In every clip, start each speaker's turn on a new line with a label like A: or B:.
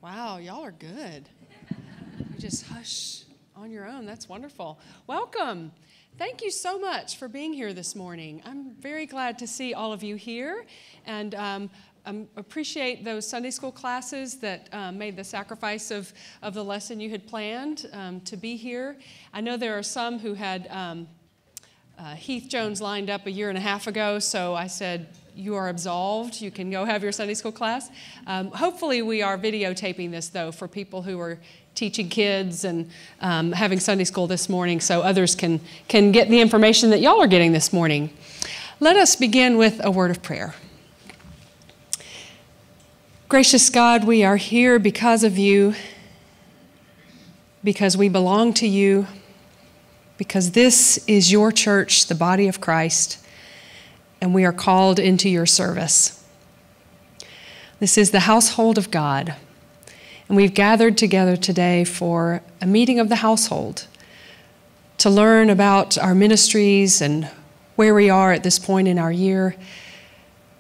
A: Wow, y'all are good. You just hush on your own. That's wonderful. Welcome. Thank you so much for being here this morning. I'm very glad to see all of you here, and appreciate those Sunday school classes that made the sacrifice of the lesson you had planned to be here. I know there are some who had Heath Jones lined up a year and a half ago, so I said, you are absolved. You can go have your Sunday school class. Hopefully we are videotaping this, though, for people who are teaching kids and having Sunday school this morning, so others can get the information that y'all are getting this morning. Let us begin with a word of prayer. Gracious God, we are here because of you, because we belong to you, because this is your church, the body of Christ, and we are called into your service. This is the household of God, and we've gathered together today for a meeting of the household to learn about our ministries and where we are at this point in our year.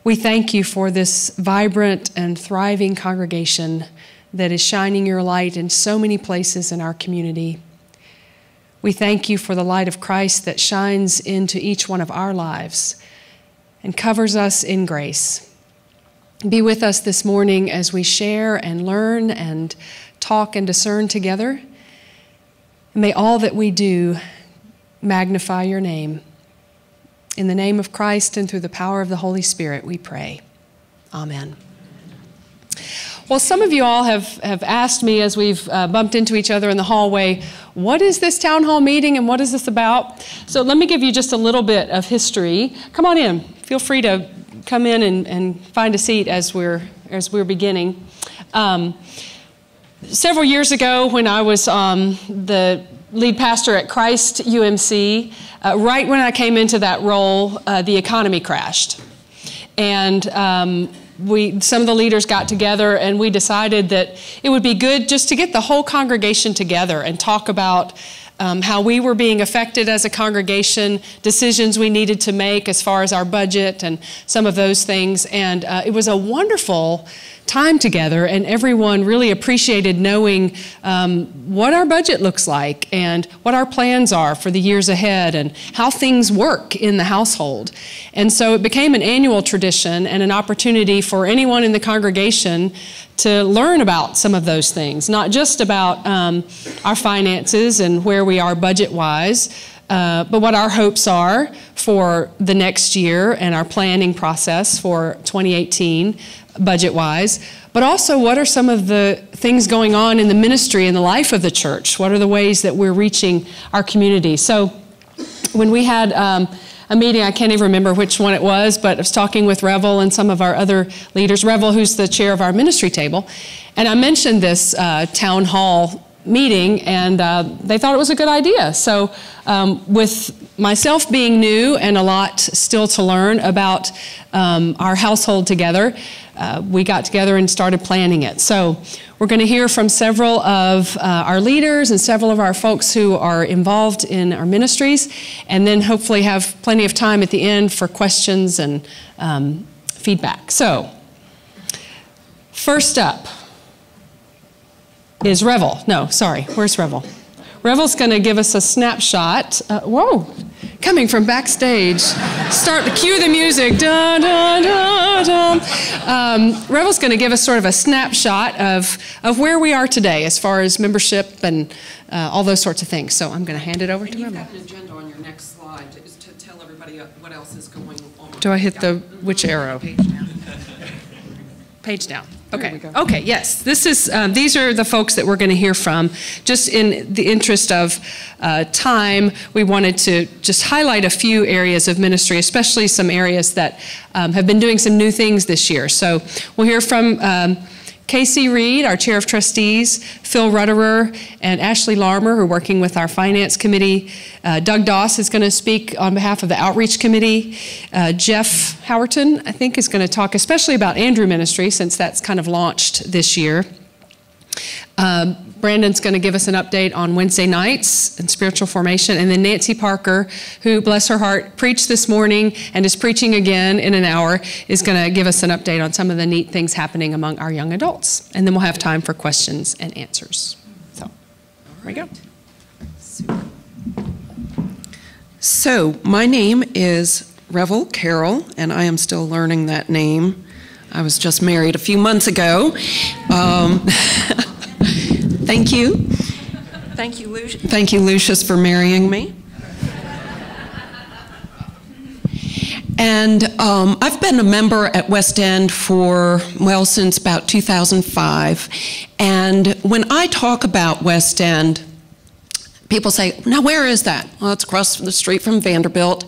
A: We thank you for this vibrant and thriving congregation that is shining your light in so many places in our community. We thank you for the light of Christ that shines into each one of our lives and covers us in grace. Be with us this morning as we share and learn and talk and discern together. May all that we do magnify your name. In the name of Christ and through the power of the Holy Spirit, we pray. Amen. Well, some of you all have asked me as we've bumped into each other in the hallway, what is this town hall meeting and what is this about? So let me give you just a little bit of history. Come on in. Feel free to come in and find a seat as we're beginning. Several years ago, when I was the lead pastor at End UMC, right when I came into that role, the economy crashed. And some of the leaders got together and we decided that it would be good just to get the whole congregation together and talk about how we were being affected as a congregation, decisions we needed to make as far as our budget and some of those things. And it was a wonderful time together, and everyone really appreciated knowing what our budget looks like and what our plans are for the years ahead and how things work in the household. And so it became an annual tradition and an opportunity for anyone in the congregation to learn about some of those things, not just about our finances and where we are budget-wise, but what our hopes are for the next year and our planning process for 2018 budget-wise, but also what are some of the things going on in the ministry and the life of the church? What are the ways that we're reaching our community? So when we had a meeting, I can't even remember which one it was, but I was talking with Revel and some of our other leaders, Revel, who's the chair of our ministry table, and I mentioned this town hall meeting, and they thought it was a good idea. So with myself being new and a lot still to learn about our household together, we got together and started planning it. So we're going to hear from several of our leaders and several of our folks who are involved in our ministries, and then hopefully have plenty of time at the end for questions and feedback. So first up is Revel. No, sorry, where's Revel? Revel's going to give us a snapshot. Whoa, coming from backstage. Cue the music. Dun, dun, dun, dun. Revel's going to give us sort of a snapshot of where we are today as far as membership and all those sorts of things. So I'm going to hand it over to Revel.
B: You've got an agenda on your next slide to tell everybody what else is going on.
A: Do I hit which arrow?
B: Page down.
A: Page down. Okay. Okay. Yes. This is. These are the folks that we're going to hear from. Just in the interest of time, we wanted to just highlight a few areas of ministry, especially some areas that have been doing some new things this year. So we'll hear from Casey Reed, our chair of trustees, Phil Rutterer, and Ashley Larmer, who are working with our finance committee. Doug Doss is going to speak on behalf of the outreach committee. Jeff Howerton, I think, is going to talk especially about Andrew Ministry, since that's kind of launched this year. Brandon's going to give us an update on Wednesday nights and spiritual formation. And then Nancy Parker, who, bless her heart, preached this morning and is preaching again in an hour, is going to give us an update on some of the neat things happening among our young adults. And then we'll have time for questions and answers. So, here we go.
B: So, my name is Revel Carroll, and I am still learning that name. I was just married a few months ago. Thank you. Thank you, Lucius. Thank you, Lucius, for marrying me. And I've been a member at West End for, well, since about 2005. And when I talk about West End, people say, now where is that? Well, it's across the street from Vanderbilt.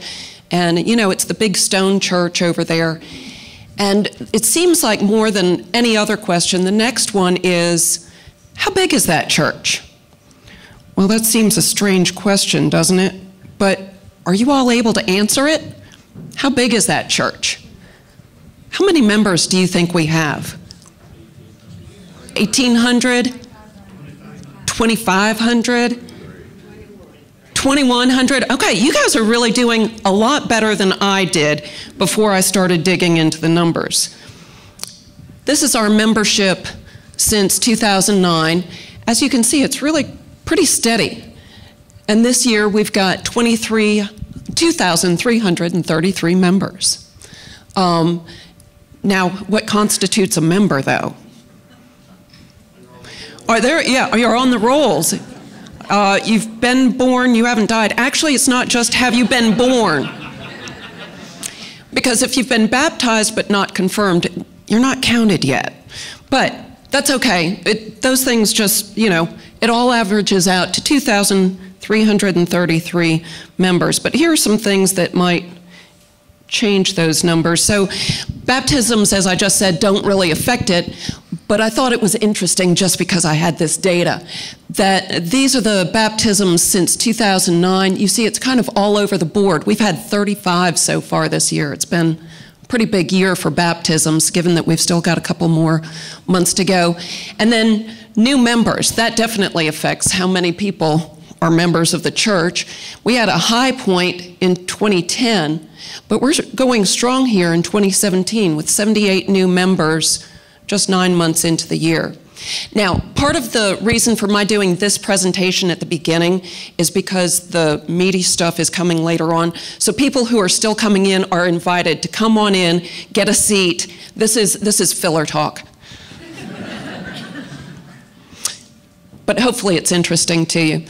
B: And, you know, it's the big stone church over there. And it seems like more than any other question, the next one is, how big is that church? Well, that seems a strange question, doesn't it? But are you all able to answer it? How big is that church? How many members do you think we have? 1,800? 2,500? 2,100? Okay, you guys are really doing a lot better than I did before I started digging into the numbers. This is our membership since 2009. As you can see, it's really pretty steady. And this year we've got 2,333 members. Now, what constitutes a member, though? Are there? Yeah, you're on the rolls. You've been born, you haven't died. Actually, it's not just have you been born. Because if you've been baptized but not confirmed, you're not counted yet. But that's okay. Those things just, you know, it all averages out to 2,333 members. But here are some things that might change those numbers. So baptisms, as I just said, don't really affect it. But I thought it was interesting just because I had this data that these are the baptisms since 2009. You see, it's kind of all over the board. We've had 35 so far this year. It's been a pretty big year for baptisms, given that we've still got a couple more months to go. And then new members, that definitely affects how many people are members of the church. We had a high point in 2010, but we're going strong here in 2017 with 78 new members just 9 months into the year. Now, part of the reason for my doing this presentation at the beginning is because the meaty stuff is coming later on. So people who are still coming in are invited to come on in, get a seat. This is filler talk. But hopefully it's interesting to you.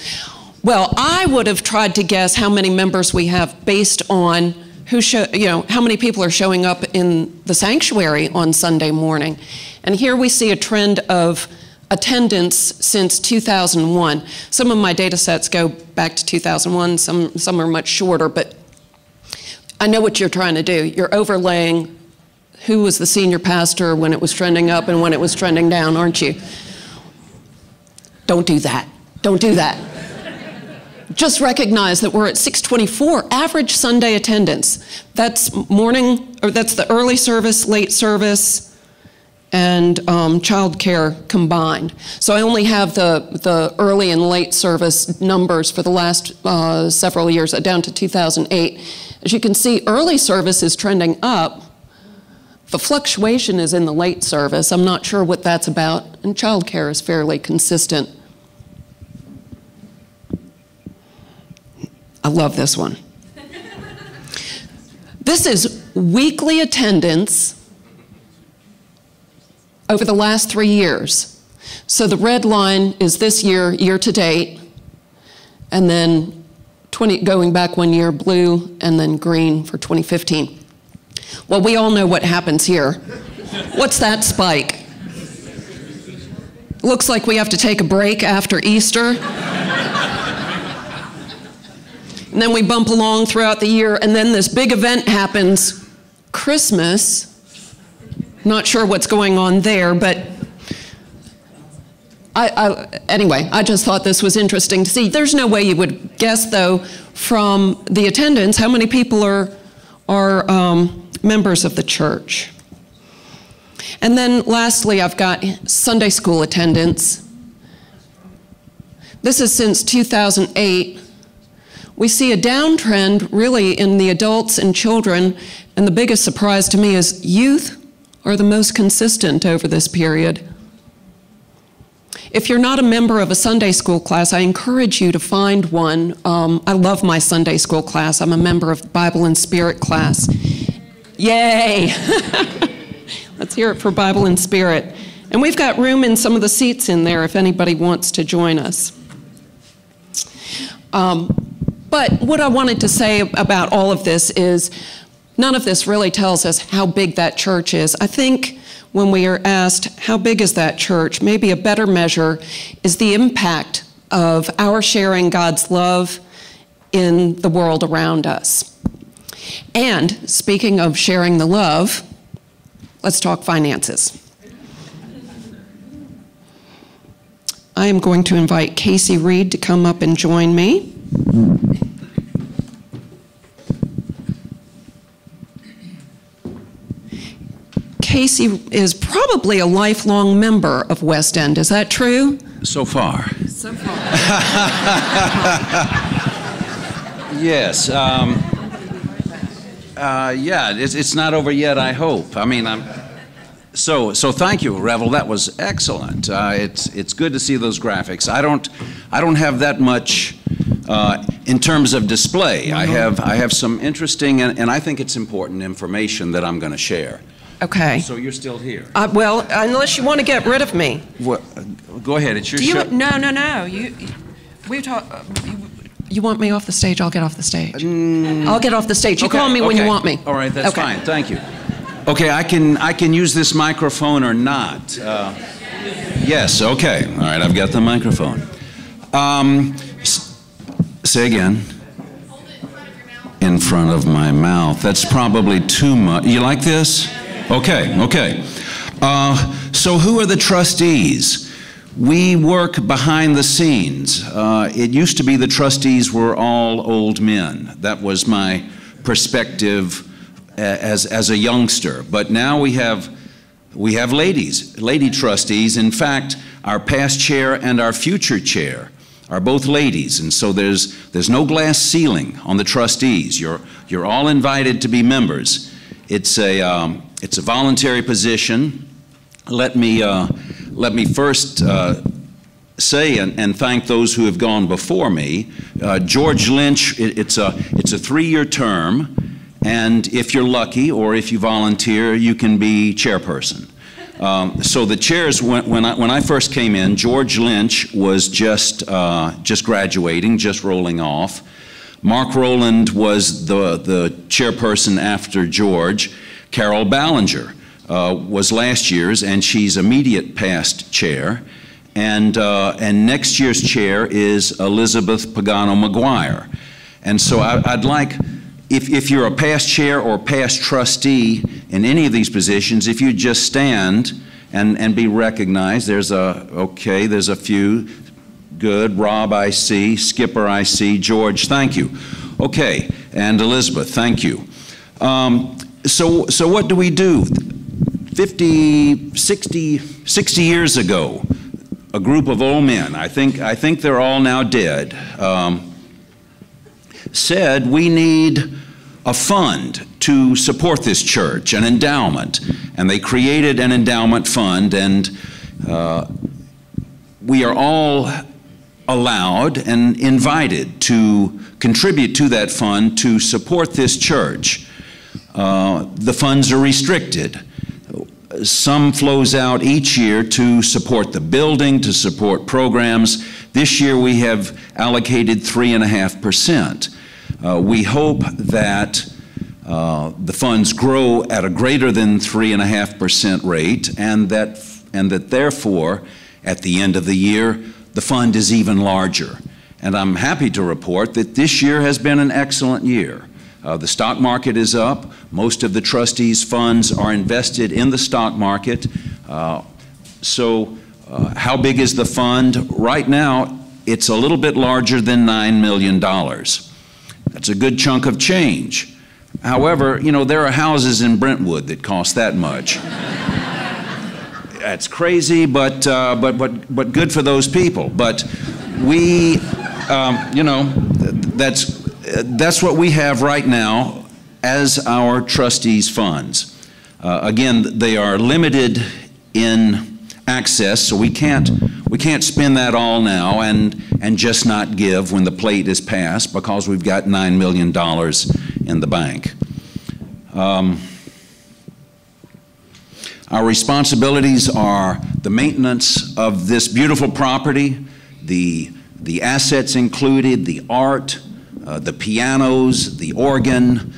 B: Well, I would have tried to guess how many members we have based on how many people are showing up in the sanctuary on Sunday morning. And here we see a trend of attendance since 2001. Some of my data sets go back to 2001, some are much shorter, but I know what you're trying to do. You're overlaying who was the senior pastor when it was trending up and when it was trending down, aren't you? Don't do that. Don't do that. Just recognize that we're at 624 average Sunday attendance. That's that's the early service, late service, and child care combined. So I only have the early and late service numbers for the last several years, down to 2008. As you can see, early service is trending up. The fluctuation is in the late service. I'm not sure what that's about, and child care is fairly consistent. I love this one. This is weekly attendance over the last 3 years. So the red line is this year, year to date, and then going back 1 year, blue, and then green for 2015. Well, we all know what happens here. What's that spike? Looks like we have to take a break after Easter. And then we bump along throughout the year, and then this big event happens, Christmas. Not sure what's going on there, but anyway, I just thought this was interesting to see. There's no way you would guess, though, from the attendance, how many people are members of the church. And then lastly, I've got Sunday school attendance. this is since 2008, we see a downtrend really in the adults and children, and the biggest surprise to me is youth are the most consistent over this period. If you're not a member of a Sunday school class, I encourage you to find one. I love my Sunday school class. I'm a member of Bible and Spirit class. Yay! Let's hear it for Bible and Spirit. And we've got room in some of the seats in there if anybody wants to join us. But what I wanted to say about all of this is none of this really tells us how big that church is. I think when we are asked, how big is that church, maybe a better measure is the impact of our sharing God's love in the world around us. And speaking of sharing the love, let's talk finances. I am going to invite Casey Reed to come up and join me. Casey is probably a lifelong member of West End. Is that true?
C: So far.
B: So far.
C: Yes. Yeah, it's not over yet, I hope. I mean, so thank you, Revel. That was excellent. It's good to see those graphics. I don't have that much in terms of display. I have some interesting and I think it's important information that I'm going to share.
B: Okay.
C: So you're still here?
B: Well, unless you want to get rid of me.
C: What? Go ahead. It's your show.
B: No. You want me off the stage? I'll get off the stage. I'll get off the stage. You call me when you want me.
C: All right, that's fine. Thank you. Okay, I can use this microphone or not. Yes. Okay. All right. I've got the microphone. Say again. In front of my mouth. That's probably too much. You like this? Okay. So who are the trustees? We work behind the scenes. It used to be the trustees were all old men. That was my perspective as a youngster. But now we have lady trustees. In fact, our past chair and our future chair are both ladies, and so there's no glass ceiling on the trustees. You're all invited to be members. It's a voluntary position. Let me first say and thank those who have gone before me. George Lynch. It's a 3-year term, and if you're lucky or if you volunteer, you can be chairperson. So the chairs, when I first came in, George Lynch was just graduating, just rolling off. Mark Rowland was the chairperson after George. Carol Ballinger was last year's, and she's immediate past chair. And next year's chair is Elizabeth Pagano-McGuire. And so I'd like, if you're a past chair or past trustee in any of these positions, if you just stand and be recognized. There's a few. Good. Rob, I see. Skipper, I see. George, thank you. Okay, and Elizabeth, thank you. So what do we do? 60 years ago, a group of old men, I think they're all now dead, said we need a fund to support this church, an endowment. And they created an endowment fund, and we are all allowed and invited to contribute to that fund to support this church. The funds are restricted. Some flows out each year to support the building, to support programs. This year we have allocated 3.5%. We hope that the funds grow at a greater than 3.5% rate, and that therefore, at the end of the year, the fund is even larger. And I'm happy to report that this year has been an excellent year. The stock market is up. Most of the trustees' funds are invested in the stock market. So how big is the fund? Right now, it's a little bit larger than $9 million. That's a good chunk of change. However, you know, there are houses in Brentwood that cost that much. That's crazy, but good for those people. But we, you know, that's what we have right now as our trustees' funds. Again, they are limited in access, so we can't spend that all now and just not give when the plate is passed, because we've got $9 million in the bank. Our responsibilities are the maintenance of this beautiful property, the assets included, the art, the pianos, the organ.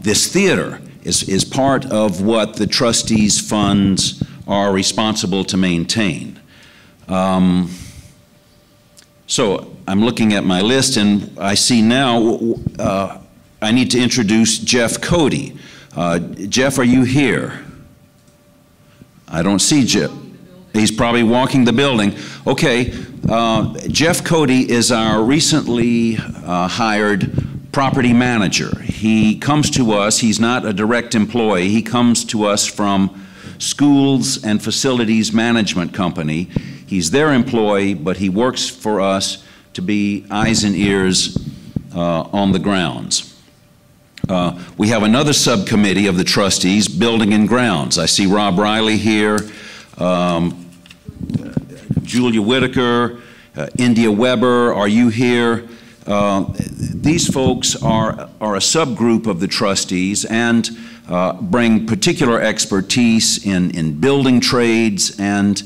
C: This theater is part of what the trustees' funds are responsible to maintain. So I'm looking at my list, and I see now I need to introduce Jeff Cody. Jeff, are you here? I don't see Jeff. He's probably walking the building. Okay, Jeff Cody is our recently hired property manager. He comes to us, he's not a direct employee, he comes to us from Schools and Facilities Management Company. He's their employee, but he works for us to be eyes and ears on the grounds. We have another subcommittee of the trustees, Building and Grounds. I see Rob Riley here, Julia Whitaker, India Weber, are you here? These folks are a subgroup of the trustees and bring particular expertise in building trades, and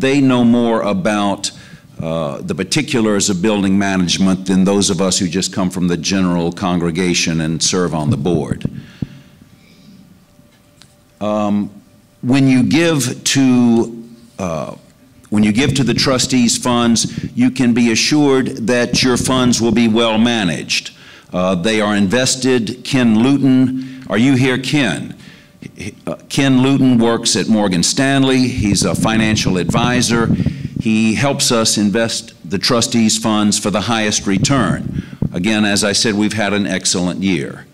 C: they know more about the particulars of building management than those of us who just come from the general congregation and serve on the board. When you give to the trustees' funds, you can be assured that your funds will be well managed. They are invested. Ken Luton, are you here, Ken? Ken Luton works at Morgan Stanley. He's a financial advisor. He helps us invest the trustees' funds for the highest return. Again, as I said, we've had an excellent year.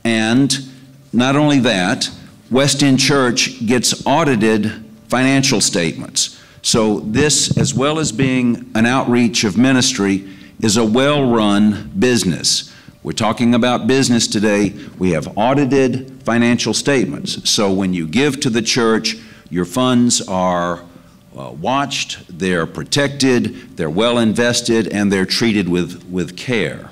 C: And not only that, West End Church gets audited financial statements. So this, as well as being an outreach of ministry, is a well-run business. We're talking about business today. We have audited financial statements. So when you give to the church, your funds are watched, they're protected, they're well invested, and they're treated with care.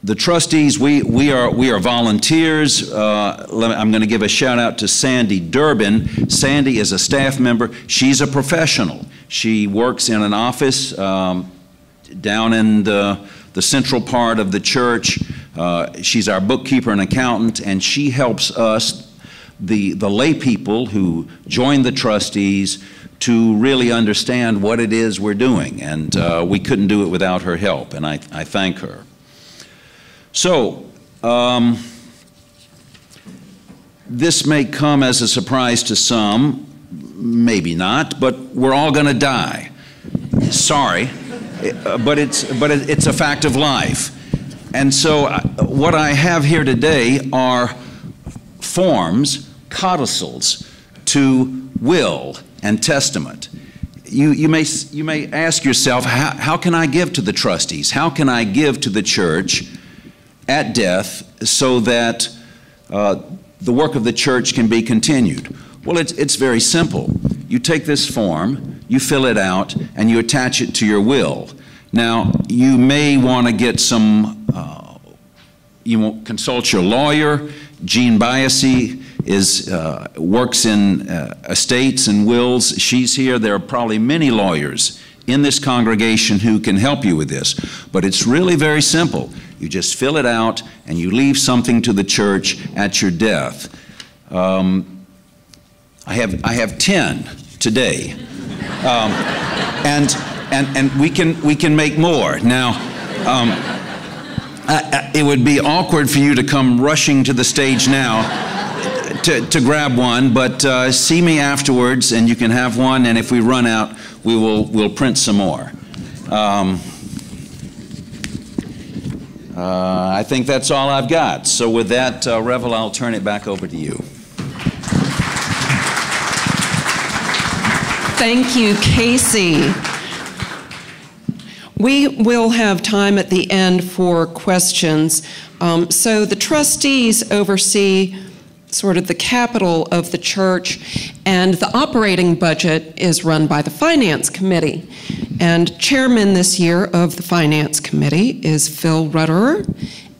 C: The trustees, we are volunteers. I'm going to give a shout out to Sandy Durbin. Sandy is a staff member. She's a professional. She works in an office down in the central part of the church. She's our bookkeeper and accountant, and she helps us, the lay people who join the trustees, to really understand what it is we're doing. And we couldn't do it without her help, and I thank her. So, this may come as a surprise to some, maybe not, but we're all going to die. Sorry, but it's a fact of life. And so what I have here today are forms, codicils, to will and testament. You may ask yourself, how can I give to the trustees? How can I give to the church at death so that the work of the church can be continued? Well, it's very simple. You take this form, you fill it out, and you attach it to your will. Now, you may want to get some, you will consult your lawyer. Jean Biasi works in estates and wills. She's here. There are probably many lawyers in this congregation who can help you with this. But it's really very simple. You just fill it out and you leave something to the church at your death. I have 10 today, and we can make more. Now, it would be awkward for you to come rushing to the stage now to grab one, but see me afterwards and you can have one, and if we run out, we'll print some more. I think that's all I've got. So with that, Revel, I'll turn it back over to you.
B: Thank you, Casey. We will have time at the end for questions. So the trustees oversee sort of the capital of the church, and the operating budget is run by the Finance Committee. And chairman this year of the Finance Committee is Phil Rutterer,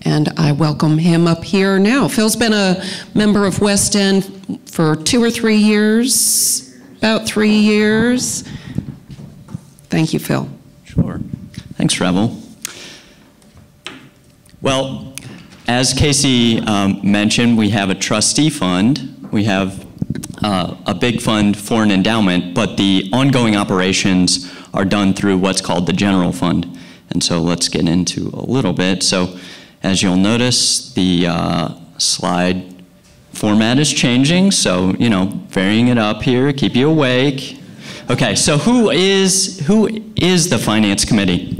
B: and I welcome him up here now. Phil's been a member of West End for 2 or 3 years, about 3 years. Thank you, Phil.
D: Sure. Thanks, Rebel. Well, as Casey mentioned, we have a trustee fund. We have a big fund for an endowment, but the ongoing operations are done through what's called the general fund. And so let's get into a little bit. So as you'll notice, the slide format is changing. So, you know, varying it up here, keep you awake. Okay, so who is the Finance Committee?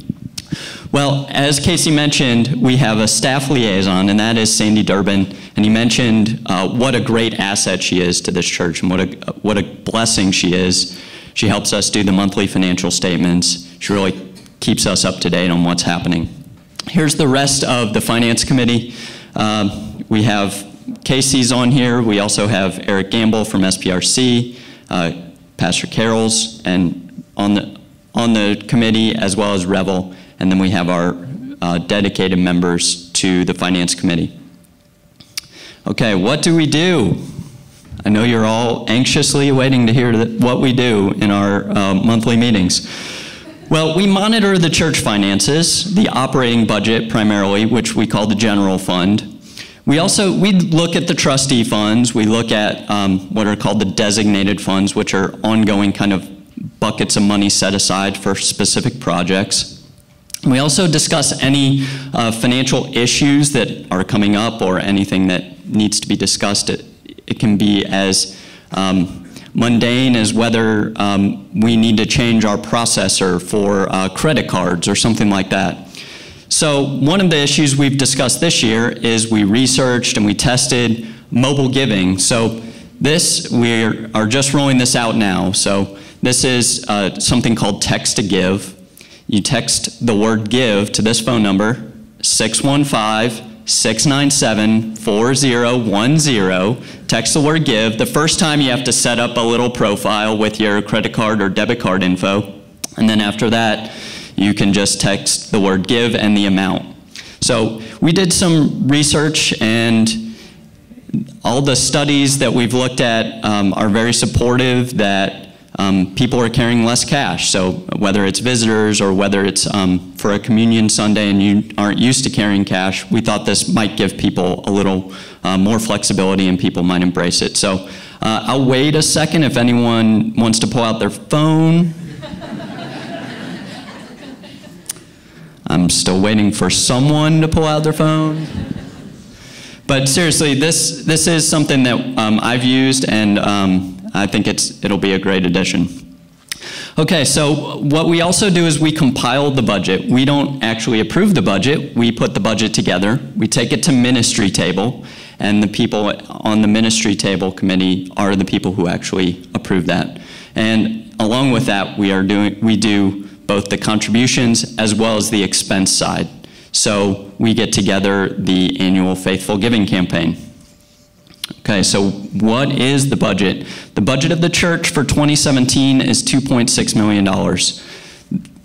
D: Well, as Casey mentioned, we have a staff liaison, and that is Sandy Durbin. And he mentioned what a great asset she is to this church, and what a blessing she is. She helps us do the monthly financial statements. She really keeps us up to date on what's happening. Here's the rest of the Finance Committee. We have Casey's on here. We also have Eric Gamble from SPRC, Pastor Carroll's, and on the committee, as well as Revel. And then we have our dedicated members to the Finance Committee. Okay, what do we do? I know you're all anxiously waiting to hear what we do in our monthly meetings. Well, we monitor the church finances, the operating budget primarily, which we call the general fund. We look at the trustee funds. We look at what are called the designated funds, which are ongoing kind of buckets of money set aside for specific projects. We also discuss any financial issues that are coming up or anything that needs to be discussed. It can be as mundane as whether we need to change our processor for credit cards or something like that. So one of the issues we've discussed this year is we researched and we tested mobile giving. So we are just rolling this out now. So this is something called text to give. You text the word give to this phone number, 615-697-4010. Text the word give. The first time you have to set up a little profile with your credit card or debit card info. And then after that, you can just text the word give and the amount. So we did some research, and all the studies that we've looked at are very supportive that people are carrying less cash. So whether it's visitors or whether it's for a communion Sunday and you aren't used to carrying cash, we thought this might give people a little more flexibility and people might embrace it. So I'll wait a second if anyone wants to pull out their phone. I'm still waiting for someone to pull out their phone. But seriously, this is something that I've used, and I think it'll be a great addition. Okay, so what we also do is we compile the budget. We don't actually approve the budget. We put the budget together. We take it to ministry table, and the people on the ministry table committee are the people who actually approve that. And along with that, we do both the contributions as well as the expense side. So we get together the annual Faithful Giving campaign. Okay, so what is the budget? The budget of the church for 2017 is $2.6 million.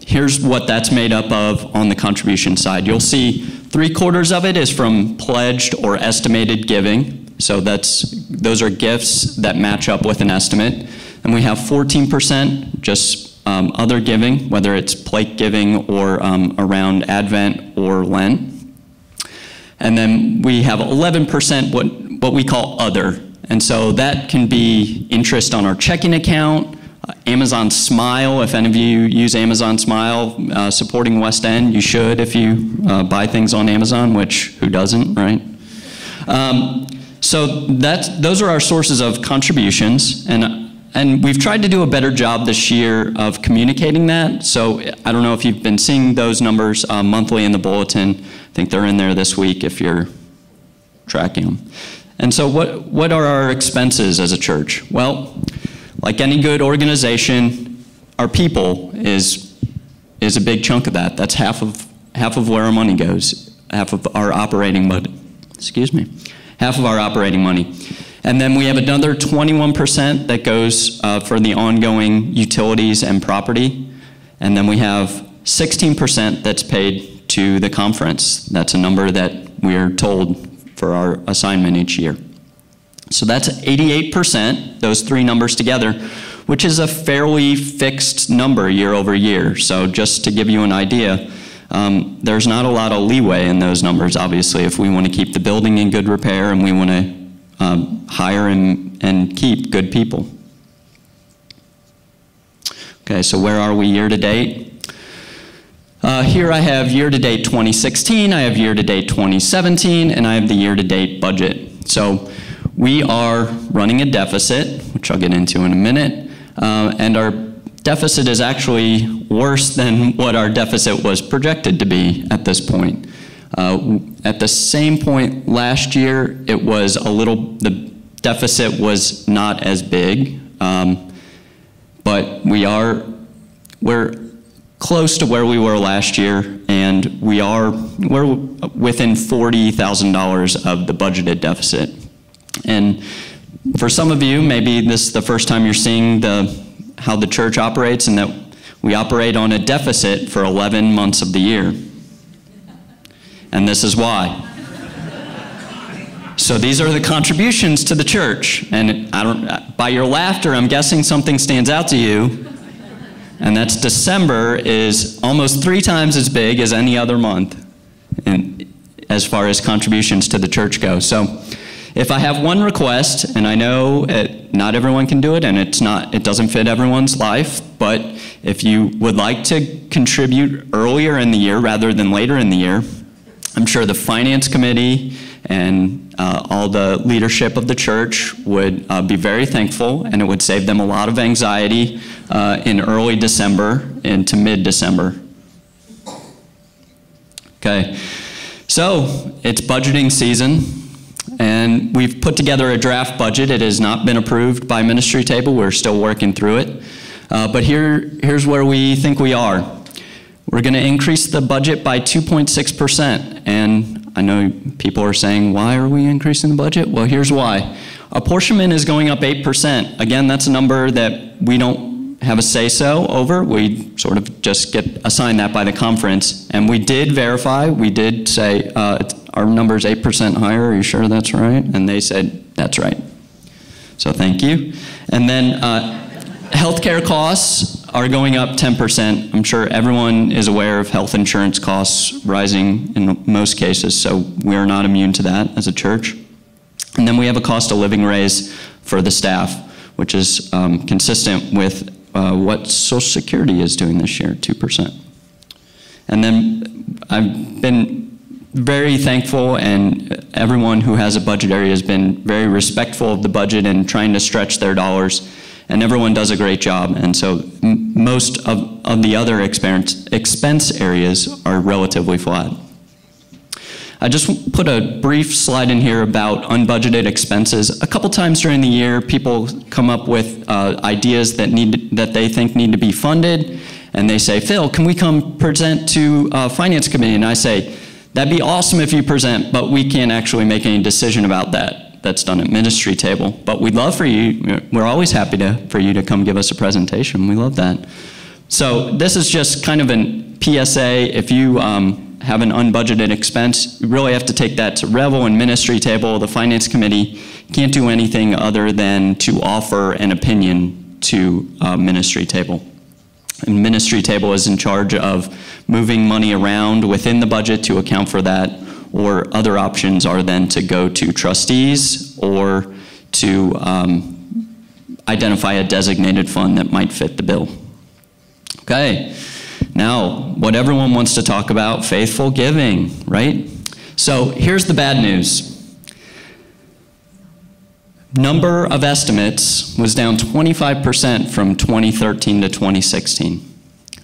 D: Here's what that's made up of on the contribution side. You'll see 3/4 of it is from pledged or estimated giving. So those are gifts that match up with an estimate. And we have 14% just other giving, whether it's plate giving or around Advent or Lent. And then we have 11% what we call other. And so that can be interest on our checking account, Amazon Smile. If any of you use Amazon Smile, supporting West End, you should if you buy things on Amazon, which who doesn't, right? So those are our sources of contributions. And we've tried to do a better job this year of communicating that. So I don't know if you've been seeing those numbers monthly in the bulletin. I think they're in there this week if you're tracking them. And so what are our expenses as a church? Well, like any good organization, our people is a big chunk of that. That's half of where our money goes, half of our operating budget. Excuse me, half of our operating money. And then we have another 21% that goes for the ongoing utilities and property. And then we have 16% that's paid to the conference. That's a number that we're told for our assignment each year. So that's 88%, those three numbers together, which is a fairly fixed number year over year. So just to give you an idea, there's not a lot of leeway in those numbers, obviously, if we want to keep the building in good repair and we want to hire and keep good people. Okay, so where are we year to date? Here I have year to date 2016, I have year to date 2017, and I have the year to date budget. So we are running a deficit, which I'll get into in a minute, and our deficit is actually worse than what our deficit was projected to be at this point. At the same point last year, it was the deficit was not as big, but we're close to where we were last year, and we're within $40,000 of the budgeted deficit. And for some of you, maybe this is the first time you're seeing how the church operates, and that we operate on a deficit for 11 months of the year. And this is why. So these are the contributions to the church. And by your laughter, I'm guessing something stands out to you. And that's December is almost 3 times as big as any other month as far as contributions to the church go. So if I have one request, and I know not everyone can do it, and it doesn't fit everyone's life, but if you would like to contribute earlier in the year rather than later in the year, I'm sure the finance committee and all the leadership of the church would be very thankful, and it would save them a lot of anxiety in early December into mid-December. Okay, so it's budgeting season, and we've put together a draft budget. It has not been approved by ministry table. We're still working through it. But here's where we think we are. We're going to increase the budget by 2.6%. And I know people are saying, why are we increasing the budget? Well, here's why. Apportionment is going up 8%. Again, that's a number that we don't have a say-so over. We sort of just get assigned that by the conference. And we did verify. We did say, our number's 8% higher. Are you sure that's right? And they said, that's right. So thank you. And then healthcare costs are going up 10%. I'm sure everyone is aware of health insurance costs rising in most cases, so we are not immune to that as a church. And then we have a cost of living raise for the staff, which is consistent with what Social Security is doing this year, 2%. And then I've been very thankful, and everyone who has a budget area has been very respectful of the budget and trying to stretch their dollars. And everyone does a great job, and so most of the other expense areas are relatively flat. I just put a brief slide in here about unbudgeted expenses. A couple times during the year, people come up with ideas that they think need to be funded, and they say, Phil, can we come present to Finance Committee? And I say, that'd be awesome if you present, but we can't actually make any decision about that. That's done at ministry table. But we'd love for you, we're always happy for you to come give us a presentation. We love that. So this is just kind of an PSA. If you have an unbudgeted expense, you really have to take that to Revel and ministry table. The finance committee can't do anything other than to offer an opinion to ministry table. And ministry table is in charge of moving money around within the budget to account for that, or other options are then to go to trustees or to identify a designated fund that might fit the bill. Okay, now what everyone wants to talk about, faithful giving, right? So here's the bad news. Number of estimates was down 25% from 2013 to 2016.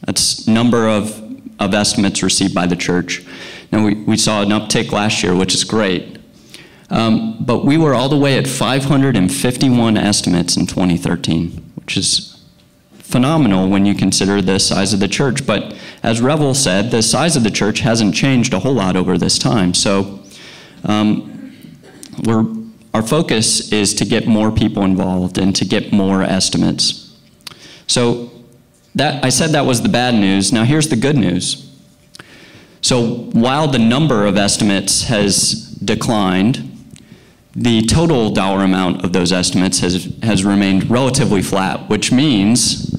D: That's number of estimates received by the church. Now, we saw an uptick last year, which is great. But we were all the way at 551 estimates in 2013, which is phenomenal when you consider the size of the church. But as Revel said, the size of the church hasn't changed a whole lot over this time. So our focus is to get more people involved and to get more estimates. So I said that was the bad news. Now here's the good news. So while the number of estimates has declined, the total dollar amount of those estimates has remained relatively flat, which means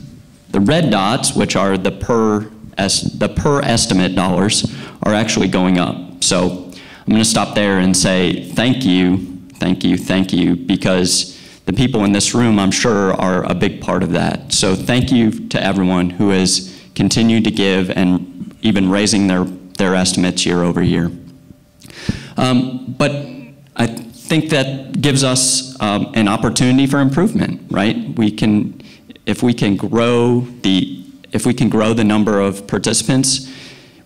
D: the red dots, which are the per estimate dollars, are actually going up. So I'm going to stop there and say thank you, thank you, thank you, because the people in this room, I'm sure, are a big part of that. So thank you to everyone who has continued to give and even raising their estimates year over year. But I think that gives us an opportunity for improvement, right? If we can grow the number of participants,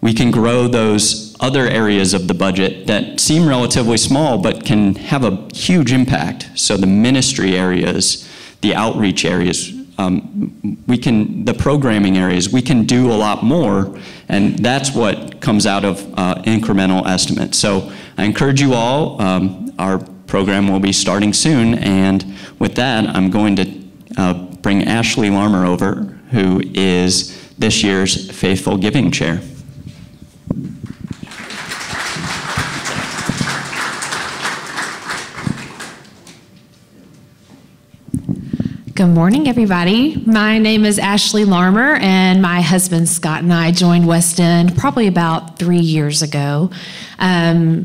D: we can grow those other areas of the budget that seem relatively small but can have a huge impact. So the ministry areas, the outreach areas, the programming areas, we can do a lot more, and that's what comes out of incremental estimates. So I encourage you all, our program will be starting soon, and with that, I'm going to bring Ashley Larmer over, who is this year's Faithful Giving Chair.
E: Good morning, everybody. My name is Ashley Larmer, and my husband Scott and I joined West End probably about 3 years ago.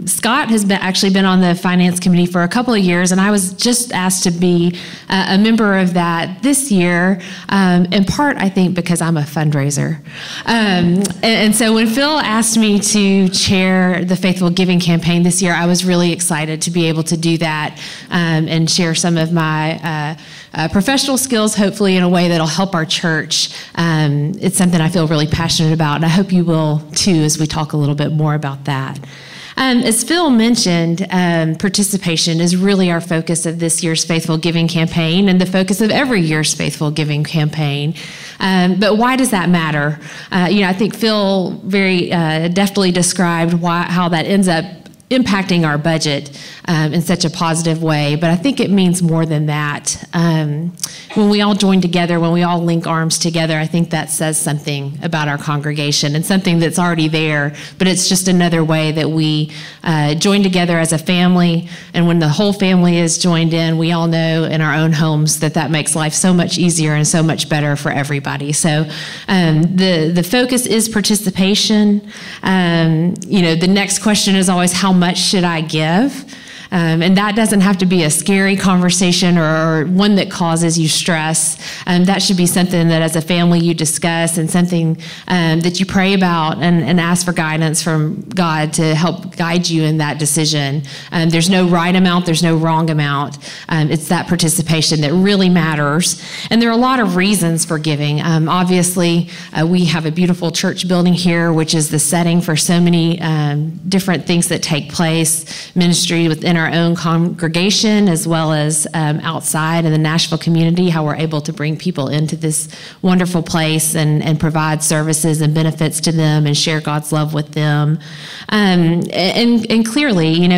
E: Scott has actually been on the finance committee for a couple of years, and I was just asked to be a member of that this year, in part, I think, because I'm a fundraiser. And so when Phil asked me to chair the Faithful Giving campaign this year, I was really excited to be able to do that and share some of my professional skills, hopefully in a way that'll help our church. It's something I feel really passionate about, and I hope you will too as we talk a little bit more about that. As Phil mentioned, participation is really our focus of this year's Faithful Giving campaign and the focus of every year's Faithful Giving campaign. But why does that matter? I think Phil very deftly described how that ends up impacting our budget in such a positive way, but I think it means more than that. When we all join together, when we all link arms together, I think that says something about our congregation and something that's already there, but it's just another way that we join together as a family, and when the whole family is joined in, we all know in our own homes that makes life so much easier and so much better for everybody. So the focus is participation. The next question is always, how much should I give? And that doesn't have to be a scary conversation or one that causes you stress. That should be something that as a family you discuss, and something that you pray about and ask for guidance from God to help guide you in that decision. There's no right amount, there's no wrong amount. It's that participation that really matters. And there are a lot of reasons for giving. Obviously, we have a beautiful church building here, which is the setting for so many different things that take place, ministry within our own congregation, as well as outside in the Nashville community, how we're able to bring people into this wonderful place and provide services and benefits to them and share God's love with them. And clearly,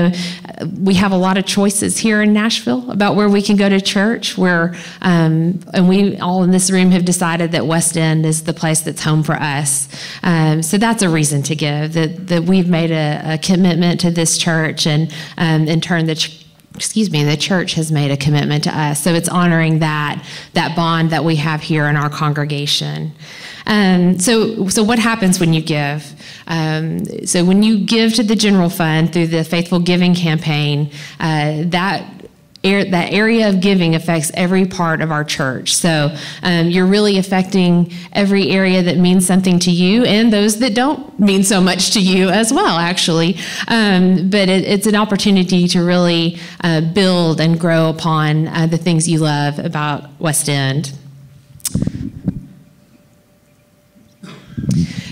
E: we have a lot of choices here in Nashville about where we can go to church, and we all in this room have decided that West End is the place that's home for us. So that's a reason to give, that we've made a commitment to this church, and in turn the church has made a commitment to us. So it's honoring that bond that we have here in our congregation. So what happens when you give? So when you give to the general fund through the Faithful Giving campaign, that area of giving affects every part of our church. So you're really affecting every area that means something to you, and those that don't mean so much to you as well, actually. But it's an opportunity to really build and grow upon the things you love about West End.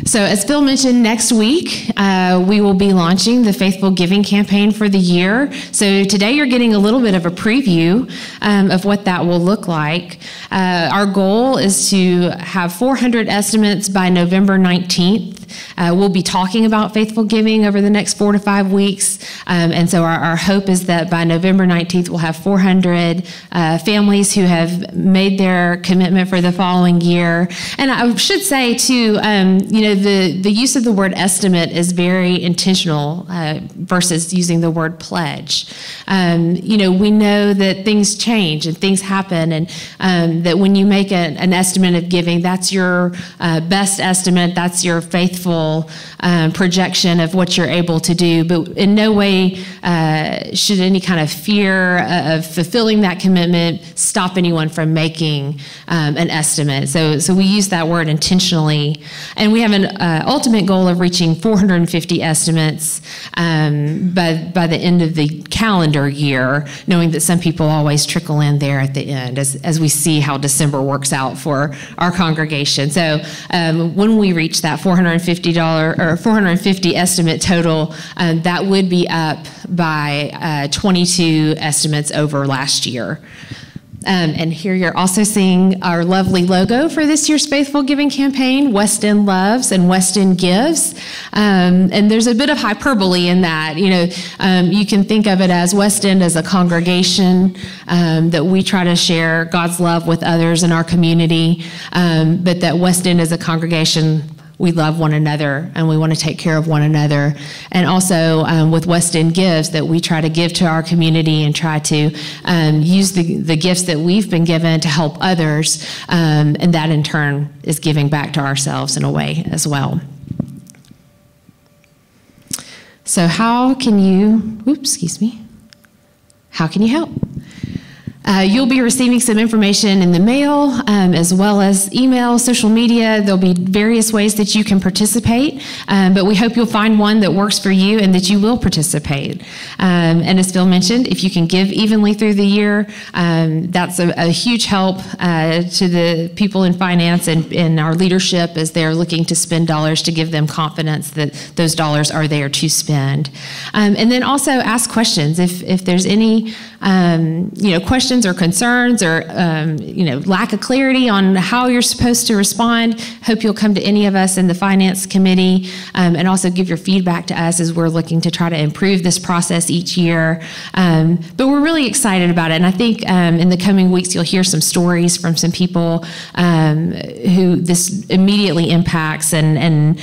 E: So as Phil mentioned, next week we will be launching the Faithful Giving campaign for the year. So today you're getting a little bit of a preview of what that will look like. Our goal is to have 400 estimates by November 19th. We'll be talking about faithful giving over the next 4 to 5 weeks. And so our hope is that by November 19th, we'll have 400 families who have made their commitment for the following year. And I should say too, the use of the word estimate is very intentional versus using the word pledge. We know that things change and things happen, and that when you make an estimate of giving, that's your best estimate, that's your faithful projection of what you're able to do. But in no way should any kind of fear of fulfilling that commitment stop anyone from making an estimate. So we use that word intentionally. And we have an ultimate goal of reaching 450 estimates by the end of the calendar year, knowing that some people always trickle in there at the end as we see how December works out for our congregation. So when we reach that $450 estimate total, that would be up by 22 estimates over last year. And here you're also seeing our lovely logo for this year's Faithful Giving campaign, West End Loves and West End Gives. And there's a bit of hyperbole in that. You can think of it as West End as a congregation, that we try to share God's love with others in our community, but that West End as a congregation, we love one another and we want to take care of one another. And also with West End Gives, that we try to give to our community and try to use the gifts that we've been given to help others, and that in turn is giving back to ourselves in a way as well. So how can you help? You'll be receiving some information in the mail, as well as email, social media. There'll be various ways that you can participate, but we hope you'll find one that works for you and that you will participate. And as Phil mentioned, if you can give evenly through the year, that's a huge help to the people in finance and our leadership as they're looking to spend dollars, to give them confidence that those dollars are there to spend. And then also ask questions. If there's any questions or concerns or lack of clarity on how you're supposed to respond, hope you'll come to any of us in the finance committee, and also give your feedback to us as we're looking to try to improve this process each year. But we're really excited about it, and I think in the coming weeks you'll hear some stories from some people who this immediately impacts, and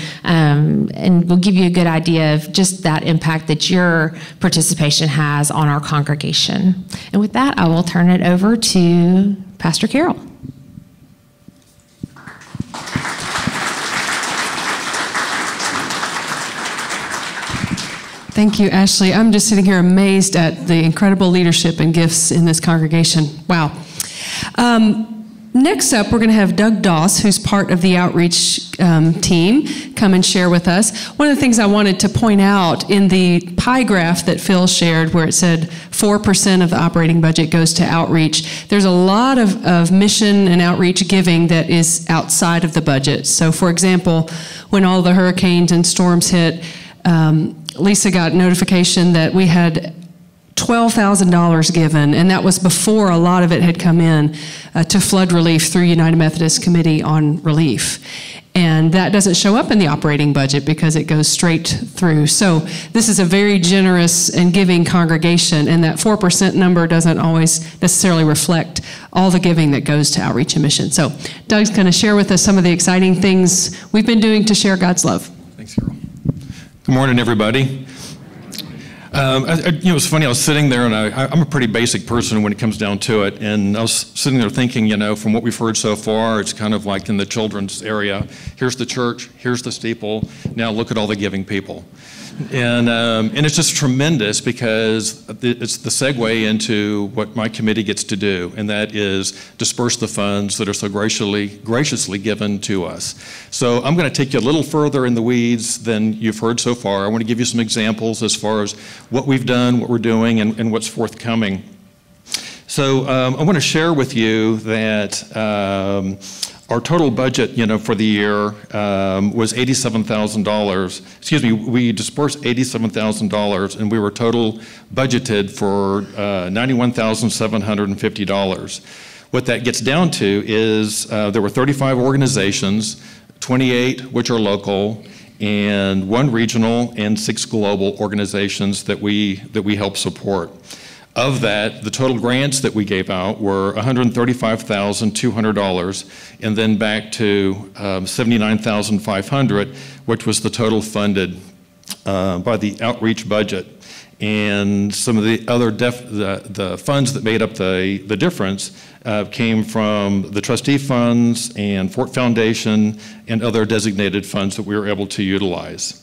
E: we'll give you a good idea of just that impact that your participation has on our congregation. And with that, I will turn it over to Pastor Carol.
A: Thank you, Ashley. I'm just sitting here amazed at the incredible leadership and gifts in this congregation. Wow. Next up, we're going to have Doug Doss, who's part of the outreach team, come and share with us. One of the things I wanted to point out in the pie graph that Phil shared, where it said 4% of the operating budget goes to outreach, there's a lot of mission and outreach giving that is outside of the budget. So, for example, when all the hurricanes and storms hit, Lisa got notification that we had $12,000 given, and that was before a lot of it had come in to flood relief through United Methodist Committee on Relief. And that doesn't show up in the operating budget because it goes straight through. So this is a very generous and giving congregation, and that 4% number doesn't always necessarily reflect all the giving that goes to outreach and mission. So Doug's going to share with us some of the exciting things we've been doing to share God's love.
F: Thanks, Carol. Good morning, everybody. It's funny, I was sitting there, and I'm a pretty basic person when it comes down to it, and I was sitting there thinking, from what we've heard so far, it's kind of like in the children's area. Here's the church, here's the steeple, now look at all the giving people. And it's just tremendous because it's the segue into what my committee gets to do, and that is disperse the funds that are so graciously given to us. So I'm going to take you a little further in the weeds than you've heard so far. I want to give you some examples as far as what we've done, what we're doing, and what's forthcoming. So I want to share with you that our total budget, for the year was $87,000. Excuse me, we dispersed $87,000, and we were total budgeted for $91,750. What that gets down to is there were 35 organizations, 28 which are local, and 1 regional and 6 global organizations that we help support. Of that, the total grants that we gave out were $135,200, and then back to $79,500, which was the total funded by the outreach budget. And some of the other the funds that made up the difference came from the trustee funds and Fort Foundation and other designated funds that we were able to utilize.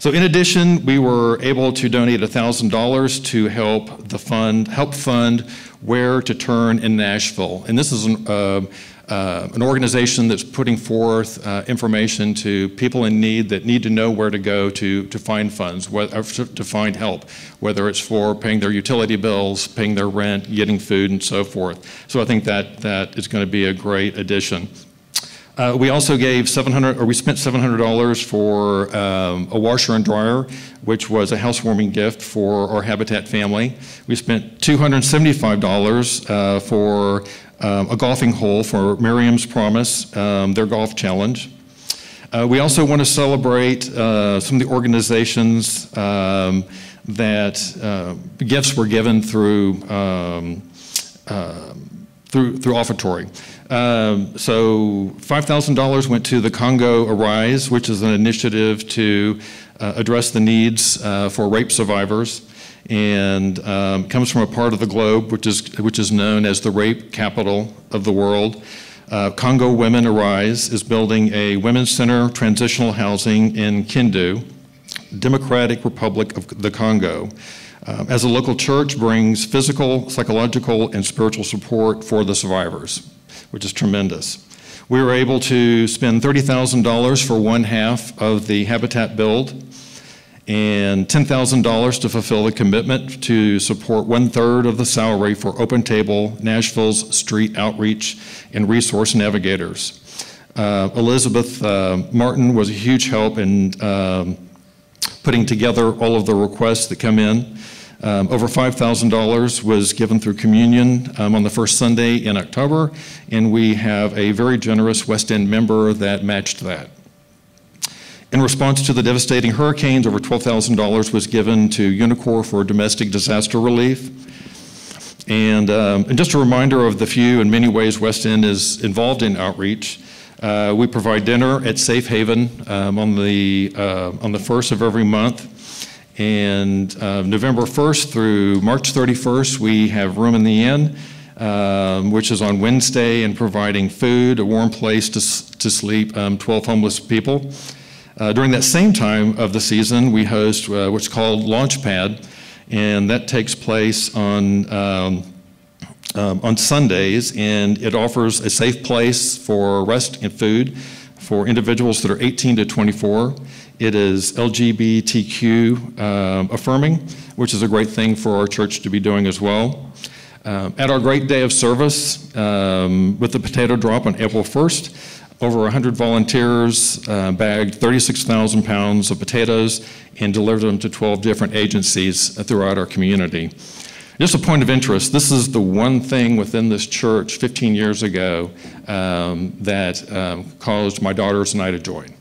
F: So in addition, we were able to donate $1,000 to help fund Where to Turn in Nashville. And this is an organization that's putting forth information to people in need that need to know where to go to find funds, to find help, whether it's for paying their utility bills, paying their rent, getting food, and so forth. So I think that is going to be a great addition. We also gave we spent $700 for a washer and dryer, which was a housewarming gift for our Habitat family. We spent $275 for a golfing hole for Miriam's Promise, their golf challenge. We also want to celebrate some of the organizations that gifts were given through offertory. So $5,000 went to the Congo Arise, which is an initiative to address the needs for rape survivors, and comes from a part of the globe which is known as the rape capital of the world. Congo Women Arise is building a women's center transitional housing in Kindu, Democratic Republic of the Congo. As a local church, brings physical, psychological, and spiritual support for the survivors, which is tremendous. We were able to spend $30,000 for 1/2 of the Habitat build and $10,000 to fulfill the commitment to support 1/3 of the salary for Open Table, Nashville's street outreach and resource navigators. Elizabeth Martin was a huge help in putting together all of the requests that come in. Over $5,000 was given through communion on the first Sunday in October, and we have a very generous West End member that matched that. In response to the devastating hurricanes, over $12,000 was given to Unicor for domestic disaster relief. And just a reminder of the few and many ways West End is involved in outreach. We provide dinner at Safe Haven on the 1st of every month. And November 1st through March 31st, we have Room in the Inn, which is on Wednesday, and providing food, a warm place to sleep 12 homeless people. During that same time of the season, we host what's called Launchpad, and that takes place on Sundays, and it offers a safe place for rest and food for individuals that are 18 to 24. It is LGBTQ affirming, which is a great thing for our church to be doing as well. At our great day of service with the potato drop on April 1st, over 100 volunteers bagged 36,000 pounds of potatoes and delivered them to 12 different agencies throughout our community. Just a point of interest, this is the one thing within this church 15 years ago that caused my daughters and I to join.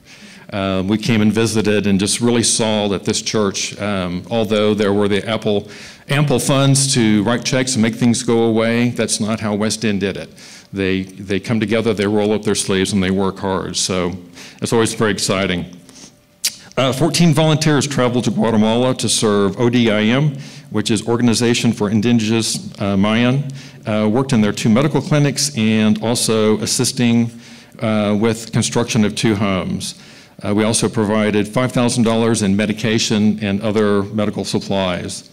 F: We came and visited and just really saw that this church, although there were the ample funds to write checks and make things go away, that's not how West End did it. They come together, they roll up their sleeves, and they work hard. So it's always very exciting. 14 volunteers traveled to Guatemala to serve ODIM, which is Organization for Indigenous Mayan, worked in their 2 medical clinics and also assisting with construction of 2 homes. We also provided $5,000 in medication and other medical supplies.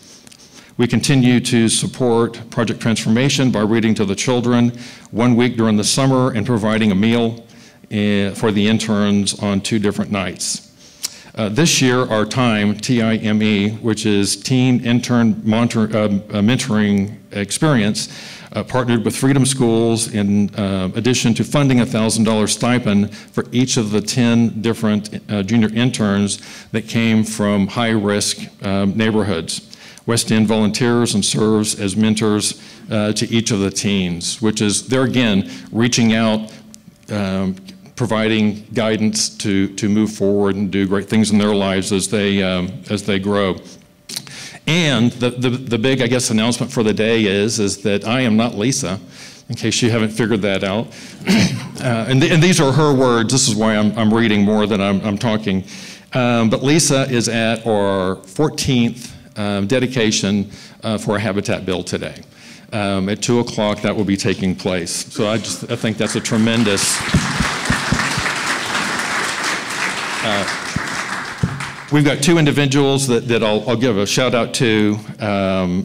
F: We continue to support Project Transformation by reading to the children 1 week during the summer and providing a meal for the interns on 2 different nights. This year, our TIME, T-I-M-E, which is Teen Intern Mentoring Experience, partnered with Freedom Schools in addition to funding a $1,000 stipend for each of the 10 different junior interns that came from high-risk neighborhoods. West End volunteers and serves as mentors to each of the teens, which is, there again, reaching out, providing guidance to move forward and do great things in their lives as they grow. And the big, I guess, announcement for the day is that I am not Lisa, in case you haven't figured that out. And these are her words. This is why I'm reading more than I'm talking. But Lisa is at our 14th dedication for a Habitat bill today. At 2 o'clock, that will be taking place. So I think that's a tremendous. We've got 2 individuals that I'll give a shout out to,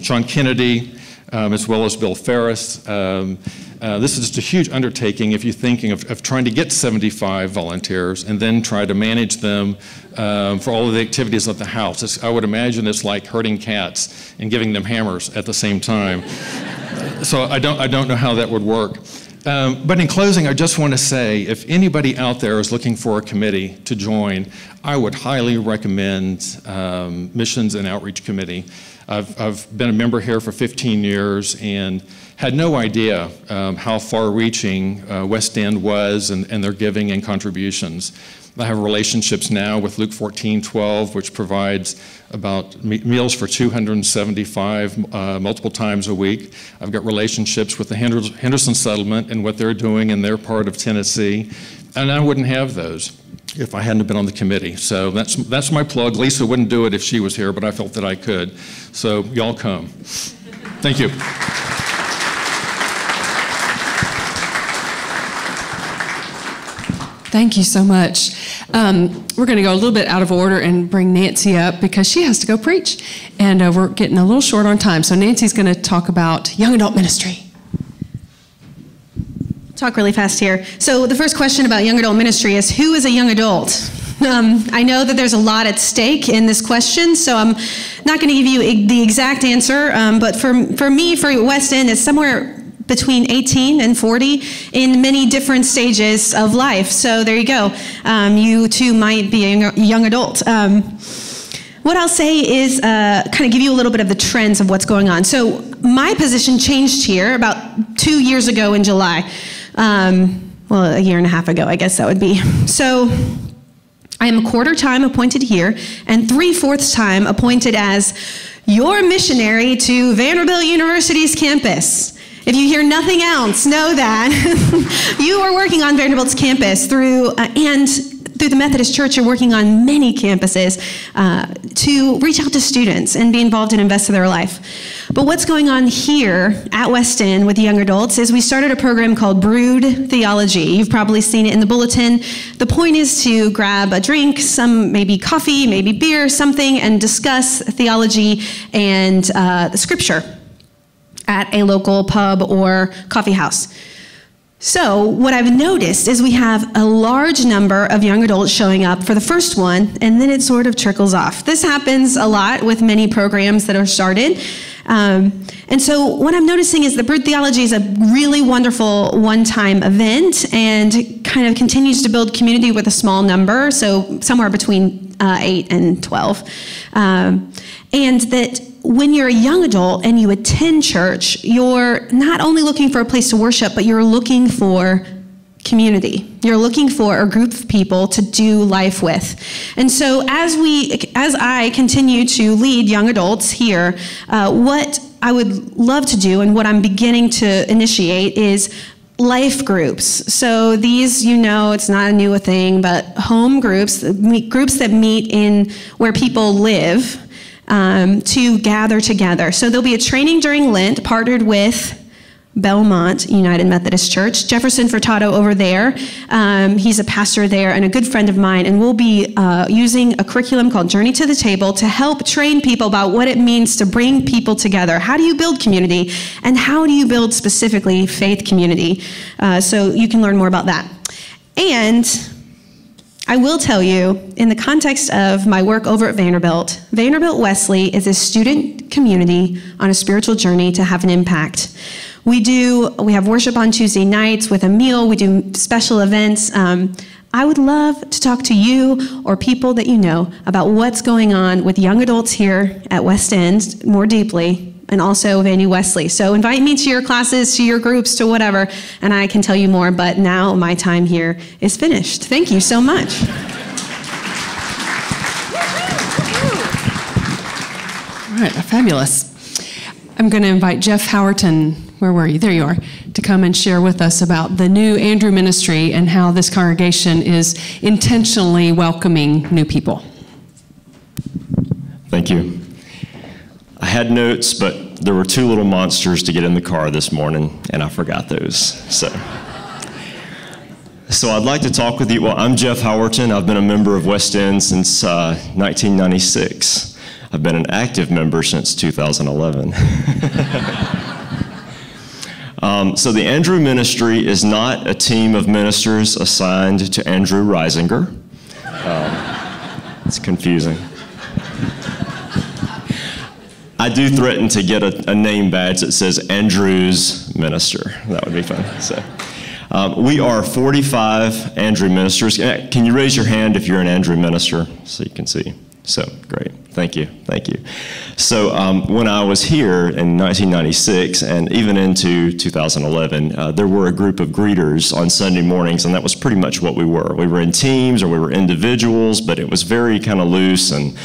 F: Sean Kennedy, as well as Bill Ferris. This is just a huge undertaking if you're thinking of trying to get 75 volunteers and then try to manage them for all of the activities of the house. I would imagine it's like herding cats and giving them hammers at the same time. So I don't know how that would work. But in closing, I just want to say, if anybody out there is looking for a committee to join, I would highly recommend Missions and Outreach Committee. I've been a member here for 15 years and had no idea how far-reaching West End was and their giving and contributions. I have relationships now with Luke 14:12, which provides about meals for 275 multiple times a week. I've got relationships with the Henderson Settlement and what they're doing in their part of Tennessee, and I wouldn't have those if I hadn't been on the committee. So that's my plug. Lisa wouldn't do it if she was here, but I felt that I could. So y'all come. Thank you.
A: Thank you so much. We're going to go a little bit out of order and bring Nancy up because she has to go preach. And we're getting a little short on time. So Nancy's going to talk about young adult ministry.
G: Talk really fast here. So the first question about young adult ministry is, who is a young adult? I know that there's a lot at stake in this question, so I'm not going to give you the exact answer. But for me, for West End, it's somewhere between 18 and 40 in many different stages of life. So there you go. You too might be a young adult. What I'll say is kind of give you a little bit of the trends of what's going on. So my position changed here about 2 years ago in July. Well, a year and a half ago, I guess that would be. So I am a quarter time appointed here and 3/4 time appointed as your missionary to Vanderbilt University's campus. If you hear nothing else, know that you are working on Vanderbilt's campus through the Methodist Church. You're working on many campuses to reach out to students and be involved and invest in their life. But what's going on here at West End with the young adults is we started a program called Brood Theology. You've probably seen it in the bulletin. The point is to grab a drink, some maybe coffee, maybe beer, something, and discuss theology and the scripture at a local pub or coffee house. So what I've noticed is we have a large number of young adults showing up for the first one, and then it sort of trickles off. This happens a lot with many programs that are started. And so what I'm noticing is that Brood Theology is a really wonderful one-time event and kind of continues to build community with a small number, so somewhere between 8 and 12. And that when you're a young adult and you attend church, you're not only looking for a place to worship, but you're looking for community. You're looking for a group of people to do life with. And so as I continue to lead young adults here, what I would love to do and what I'm beginning to initiate is life groups. So these, it's not a new thing, but home groups, groups that meet in where people live, to gather together. So there'll be a training during Lent partnered with Belmont United Methodist Church. Jefferson Furtado over there, he's a pastor there and a good friend of mine, and we'll be using a curriculum called Journey to the Table to help train people about what it means to bring people together. How do you build community, and how do you build specifically faith community? So you can learn more about that. And I will tell you, in the context of my work over at Vanderbilt Wesley is a student community on a spiritual journey to have an impact. We have worship on Tuesday nights with a meal. We do special events. I would love to talk to you or people that you know about what's going on with young adults here at West End more deeply, and also Vandy Wesley. So invite me to your classes, to your groups, to whatever, and I can tell you more, but now my time here is finished. Thank you so much.
A: All right, fabulous. I'm going to invite Jeff Howerton, where were you? There you are, to come and share with us about the new Andrew Ministry and how this congregation is intentionally welcoming new people.
H: Thank you. I had notes, but there were two little monsters to get in the car this morning, and I forgot those. So I'd like to talk with you. Well, I'm Jeff Howerton. I've been a member of West End since 1996. I've been an active member since 2011. So the Andrew Ministry is not a team of ministers assigned to Andrew Reisinger. It's confusing. I do threaten to get a name badge that says Andrew's Minister. That would be fun. So, we are 45 Andrew ministers. Can you raise your hand if you're an Andrew minister so you can see? So, great. Thank you. Thank you. So, when I was here in 1996 and even into 2011, there were a group of greeters on Sunday mornings, and that was pretty much what we were. We were in teams or we were individuals, but it was very kind of loose. And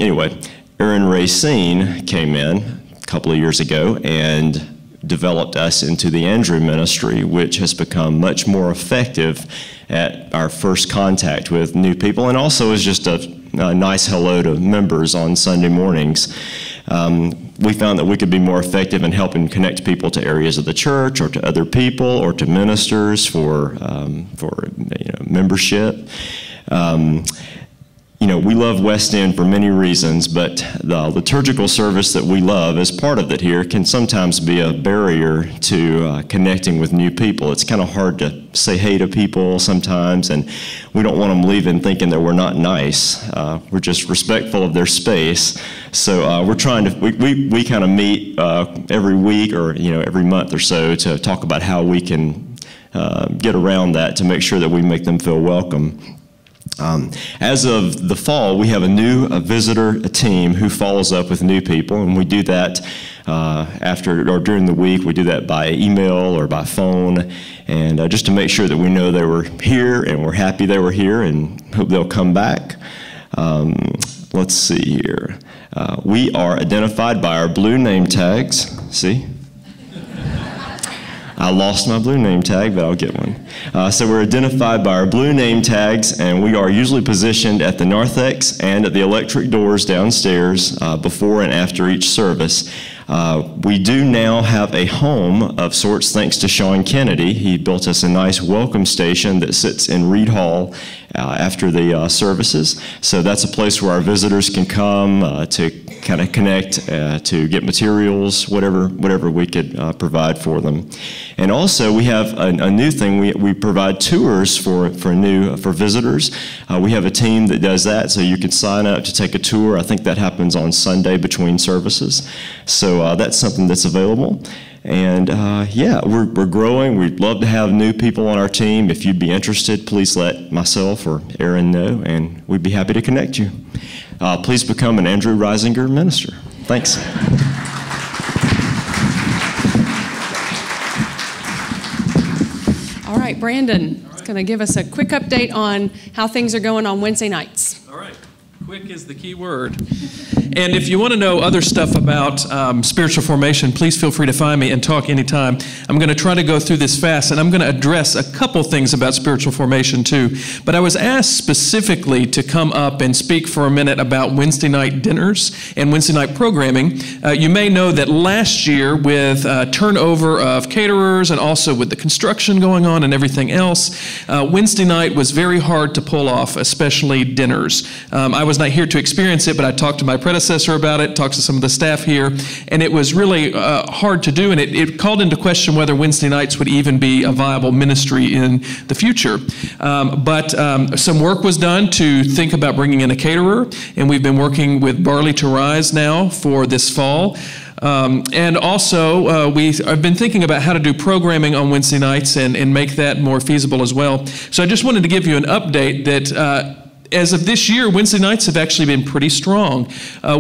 H: anyway, Aaron Racine came in a couple of years ago and developed us into the Andrew Ministry, which has become much more effective at our first contact with new people, and also is just a nice hello to members on Sunday mornings. We found that we could be more effective in helping connect people to areas of the church or to other people or to ministers for membership. We love West End for many reasons, but the liturgical service that we love as part of it here can sometimes be a barrier to connecting with new people. It's kind of hard to say hey to people sometimes, and we don't want them leaving thinking that we're not nice. We're just respectful of their space. So we're trying to, we kind of meet every week or every month or so to talk about how we can get around that to make sure that we make them feel welcome. As of the fall, we have a new visitor team who follows up with new people, and we do that after or during the week. We do that by email or by phone, and just to make sure that we know they were here and we're happy they were here and hope they'll come back. Let's see here. We are identified by our blue name tags. See? I lost my blue name tag, but I'll get one. So we're identified by our blue name tags, and we are usually positioned at the narthex and at the electric doors downstairs before and after each service. We do now have a home of sorts thanks to Sean Kennedy. He built us a nice welcome station that sits in Reed Hall after the services. So that's a place where our visitors can come to kind of connect, to get materials, whatever we could provide for them. And also we have a new thing. We provide tours for visitors. We have a team that does that, so you can sign up to take a tour. I think that happens on Sunday between services. So that's something that's available. And yeah, we're growing. We'd love to have new people on our team. If you'd be interested, please let myself or Aaron know, and we'd be happy to connect you. Please become an Andrew Reisinger minister. Thanks.
A: All right, Brandon is going to give us a quick update on how things are going on Wednesday nights.
I: All right. Quick is the key word. And if you want to know other stuff about spiritual formation, please feel free to find me and talk anytime. I'm going to try to go through this fast, and I'm going to address a couple things about spiritual formation too. But I was asked specifically to come up and speak for a minute about Wednesday night dinners and Wednesday night programming. You may know that last year, with turnover of caterers and also with the construction going on and everything else, Wednesday night was very hard to pull off, especially dinners. I was was not here to experience it, but I talked to my predecessor about it, talked to some of the staff here, and it was really hard to do, and it called into question whether Wednesday nights would even be a viable ministry in the future. But some work was done to think about bringing in a caterer, and we've been working with Barley to Rise now for this fall. And also, I've been thinking about how to do programming on Wednesday nights and make that more feasible as well. So I just wanted to give you an update that as of this year, Wednesday nights have actually been pretty strong.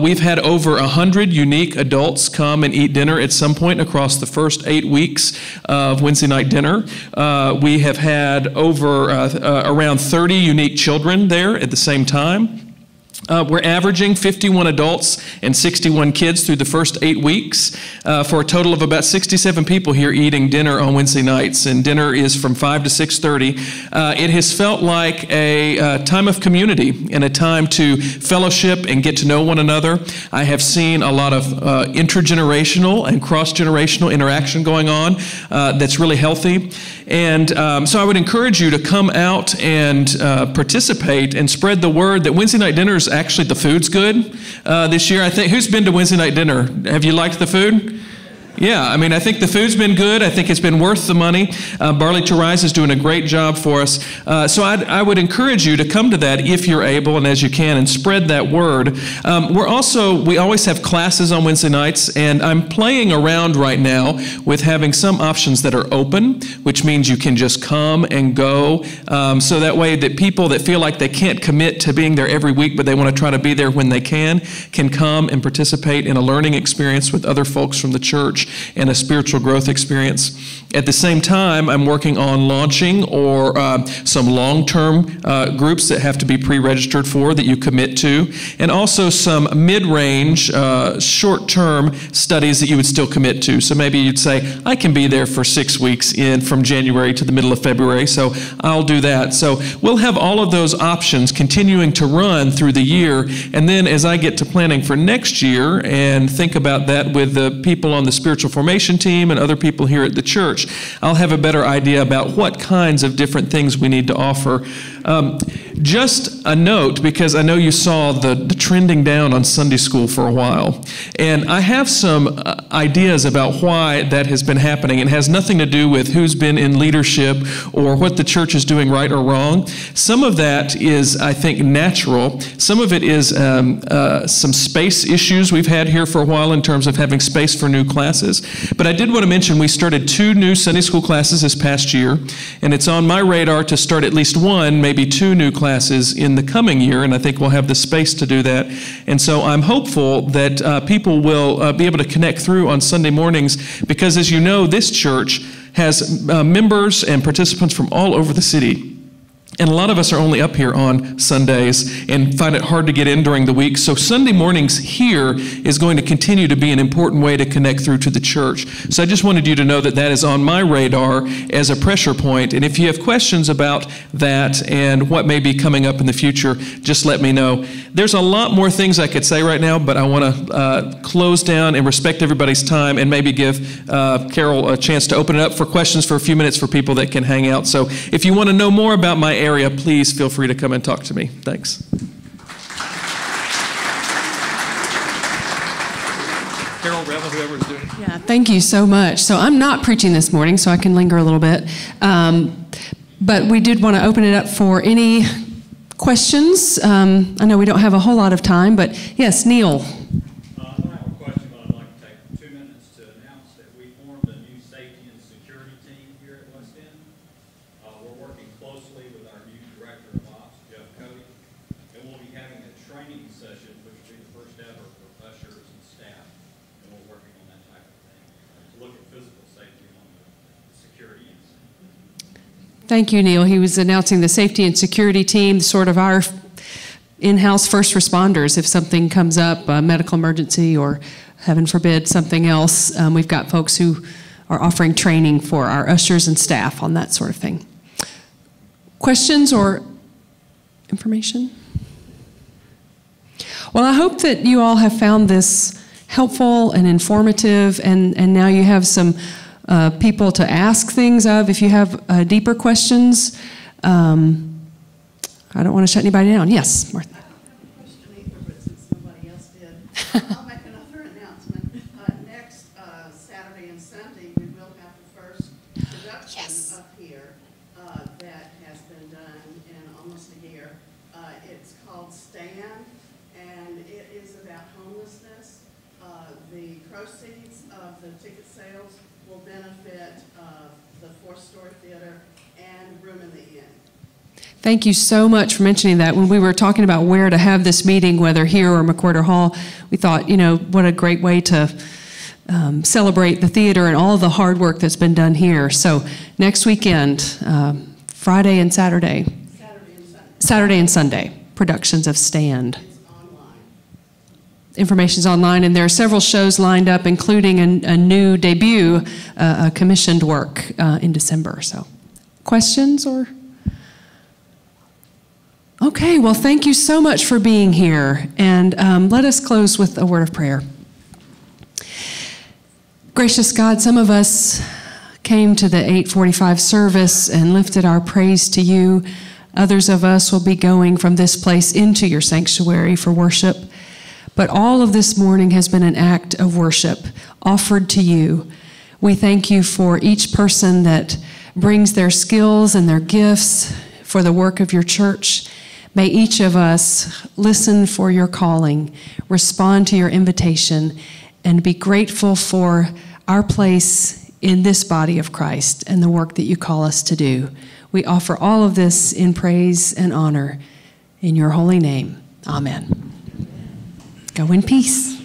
I: We've had over 100 unique adults come and eat dinner at some point across the first 8 weeks of Wednesday night dinner. We have had over around 30 unique children there at the same time. We're averaging 51 adults and 61 kids through the first 8 weeks for a total of about 67 people here eating dinner on Wednesday nights, and dinner is from 5 to 6:30. It has felt like a time of community and a time to fellowship and get to know one another. I have seen a lot of intergenerational and cross-generational interaction going on that's really healthy. And so I would encourage you to come out and participate and spread the word that Wednesday night dinners, actually the food's good this year. I think, who's been to Wednesday night dinner? Have you liked the food? Yeah, I mean, I think the food's been good. I think it's been worth the money. Barley to Rise is doing a great job for us. So I would encourage you to come to that if you're able and as you can and spread that word. We always have classes on Wednesday nights, and I'm playing around right now with having some options that are open, which means you can just come and go. So that way that people that feel like they can't commit to being there every week, but they want to try to be there when they can come and participate in a learning experience with other folks from the church and a spiritual growth experience. At the same time, I'm working on launching or some long-term groups that have to be pre-registered for that you commit to, and also some mid-range, short-term studies that you would still commit to. So maybe you'd say, I can be there for 6 weeks from January to the middle of February, so I'll do that. So we'll have all of those options continuing to run through the year, and then as I get to planning for next year and think about that with the people on the spiritual formation team and other people here at the church, I'll have a better idea about what kinds of different things we need to offer. Just a note, because I know you saw the trending down on Sunday school for a while, and I have some ideas about why that has been happening. It has nothing to do with who's been in leadership or what the church is doing right or wrong. Some of that is, I think, natural. Some of it is some space issues we've had here for a while in terms of having space for new classes. But I did want to mention we started 2 new Sunday school classes this past year, and it's on my radar to start at least 1, maybe 2 new classes in the coming year, and I think we'll have the space to do that. And so I'm hopeful that people will be able to connect through on Sunday mornings, because as you know, this church has members and participants from all over the city. And a lot of us are only up here on Sundays and find it hard to get in during the week. So Sunday mornings here is going to continue to be an important way to connect through to the church. So I just wanted you to know that that is on my radar as a pressure point. And if you have questions about that and what may be coming up in the future, just let me know. There's a lot more things I could say right now, but I want to close down and respect everybody's time and maybe give Carol a chance to open it up for questions for a few minutes for people that can hang out. So if you want to know more about my area, please feel free to come and talk to me. Thanks. Carol, Reva, whoever is doing it.
A: Yeah, thank you so much. So I'm not preaching this morning, so I can linger a little bit. But we did want to open it up for any questions. I know we don't have a whole lot of time, but yes, Neil.
J: I don't have a question, but I'd like to take 2 minutes to announce that we formed a new safety and security team here at West End. We're working closely with our new Director of Ops, Jeff Cody, and we'll be having a training session, which will be the first ever for ushers and staff, and we're working on that type of thing, to look at physical safety on the security incident.
A: Thank you, Neil. He was announcing the safety and security team, sort of our in-house first responders. If something comes up, a medical emergency or, heaven forbid, something else, we've got folks who are offering training for our ushers and staff on that sort of thing. Questions or information? Well, I hope that you all have found this helpful and informative, and now you have some people to ask things of if you have deeper questions. I don't want to shut anybody down. Yes, Martha.
K: I'll make another announcement. Next Saturday and Sunday, we will have the first production up here that has been done in almost a year. It's called Stand, and it is about homelessness. The proceeds of the ticket sales will benefit the four-story theater and room in the inn.
A: Thank you so much for mentioning that. When we were talking about where to have this meeting, whether here or McWhorter Hall, we thought, you know, what a great way to celebrate the theater and all the hard work that's been done here. So next weekend, Friday and Saturday. Saturday and Sunday, productions of Stand.
K: It's online.
A: Information's online, and there are several shows lined up, including a new debut, a commissioned work in December. So, questions or? Okay, well, thank you so much for being here, and let us close with a word of prayer. Gracious God, some of us came to the 8:45 service and lifted our praise to you. Others of us will be going from this place into your sanctuary for worship. But all of this morning has been an act of worship offered to you. We thank you for each person that brings their skills and their gifts for the work of your church. May each of us listen for your calling, respond to your invitation, and be grateful for our place in this body of Christ and the work that you call us to do. We offer all of this in praise and honor in your holy name. Amen. Go in peace.